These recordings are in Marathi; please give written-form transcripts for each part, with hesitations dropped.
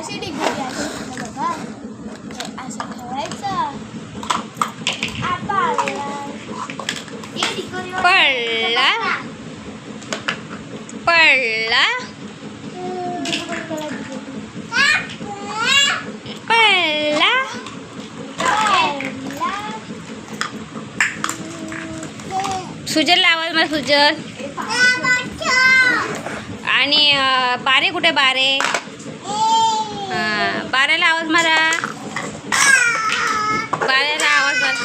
अशी डिगोरी आहे बघा, असं ठेवायचं. आता पडला पडला पडला. सुजल आवाज मला सुजल. आणि बारे कुठे बारे? बाऱ्याला आवाज मारा. बाऱ्याला आवाज मारा.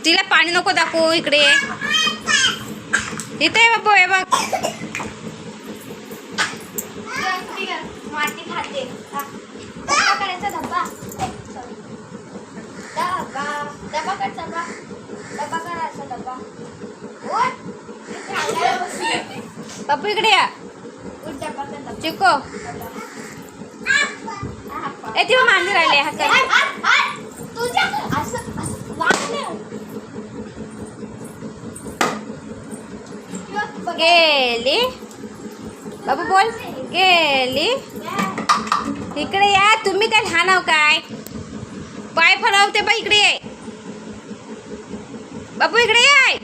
तिला पाणी नको दाखवू. इकडे इथे बाबू हे बघ. माती खाते. डबा करायचा डबा. डबा डबा करायचा डबा. डबा करायचा डबा. बापू इकडे या. डबा कर चिको ए ती मांडी राहिले हा कर. तुझ्या असं वागले गेली. बाबू बोल. गेली. इकडे या. तुम्ही काय लहान आहो काय? पाय फळवते बा. इकडे ये बापू. इकडे ये.